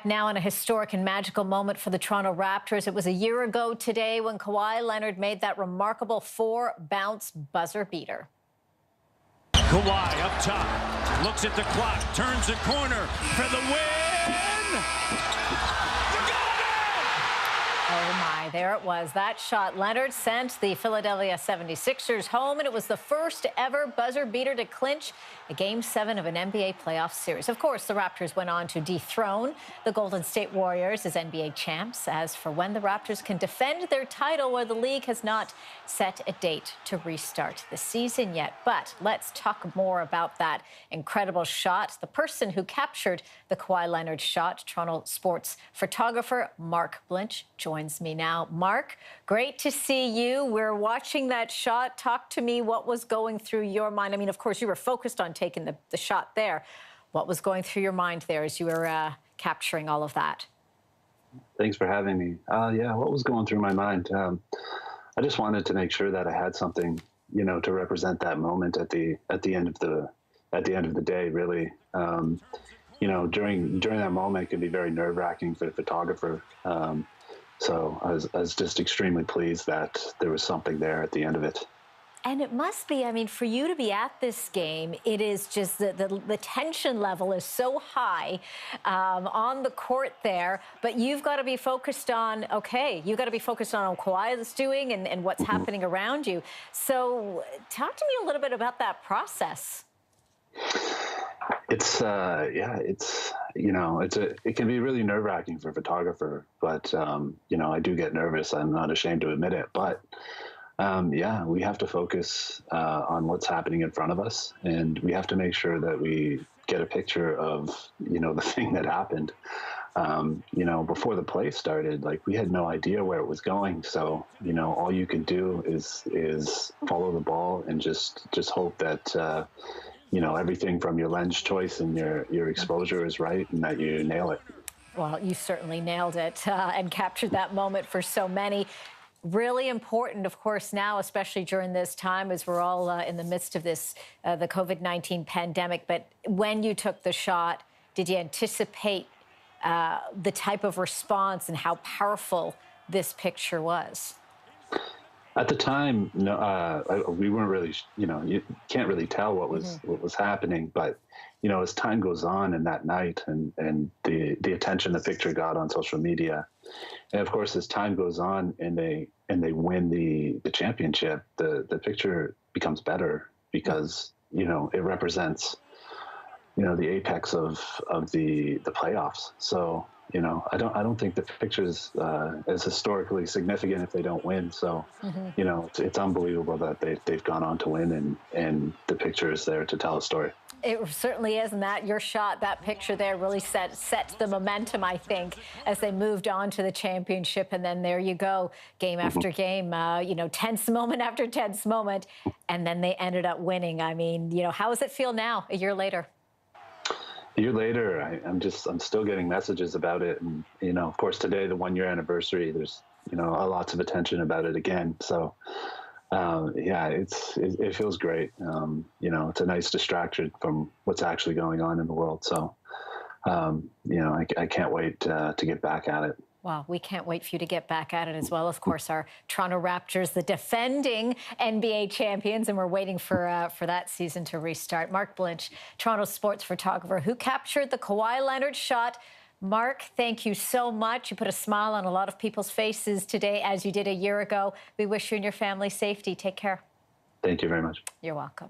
Now in a historic and magical moment for the Toronto Raptors. It was a year ago today when Kawhi Leonard made that remarkable 4-bounce buzzer beater. Kawhi up top, looks at the clock, turns the corner for the win! Oh my, there it was. That shot Leonard sent the Philadelphia 76ers home, and it was the first ever buzzer beater to clinch a Game 7 of an NBA playoff series. Of course, the Raptors went on to dethrone the Golden State Warriors as NBA champs. As for when the Raptors can defend their title, where the league has not set a date to restart the season yet. But let's talk more about that incredible shot. The person who captured the Kawhi Leonard shot, Toronto sports photographer Mark Blinch, joins me now. Mark, great to see you. We're watching that shot. Talk to me. What was going through your mind? I mean, of course, you were focused on taking the shot there. What was going through your mind there as you were capturing all of that? Thanks for having me. Yeah, what was going through my mind? I just wanted to make sure that I had something, to represent that moment at the end of the day. Really, during that moment, it can be very nerve-wracking for the photographer. So I was just extremely pleased that there was something there at the end of it. And it must be, I mean, for you to be at this game, it is just the tension level is so high on the court there, but you've got to be focused on, you've got to be focused on what Kawhi is doing and what's happening around you. So talk to me a little bit about that process. It can be really nerve-wracking for a photographer, but, I do get nervous. I'm not ashamed to admit it, but we have to focus on what's happening in front of us, and we have to make sure that we get a picture of, the thing that happened. Before the play started, we had no idea where it was going. So, all you can do is follow the ball and just hope that, everything from your lens choice and your exposure is right and that you nail it. Well, you certainly nailed it and captured that moment for so many. Really important, of course, now, especially during this time as we're all in the midst of this, the COVID-19 pandemic. But when you took the shot, did you anticipate the type of response and how powerful this picture was? At the time, no, we weren't really, you can't really tell what was happening. But, as time goes on and that night and the attention the picture got on social media, and of course, as time goes on and they win the championship, the picture becomes better because, it represents, the apex of the playoffs. So, I don't think the picture's as historically significant if they don't win. So, it's unbelievable that they've gone on to win, and the picture is there to tell a story. It certainly is, and that your shot, that picture there really set the momentum, I think, as they moved on to the championship. And then there you go, game after game, tense moment after tense moment, and then they ended up winning. I mean, how does it feel now, a year later? A year later, I'm still getting messages about it. And, of course, today, the 1-year anniversary, there's, lots of attention about it again. So, it feels great. It's a nice distraction from what's actually going on in the world. So, I can't wait to get back at it. Well, we can't wait for you to get back at it as well. Of course, our Toronto Raptors, the defending NBA champions, and we're waiting for that season to restart. Mark Blinch, Toronto sports photographer, who captured the Kawhi Leonard shot. Mark, thank you so much. You put a smile on a lot of people's faces today, as you did a year ago. We wish you and your family safety. Take care. Thank you very much. You're welcome.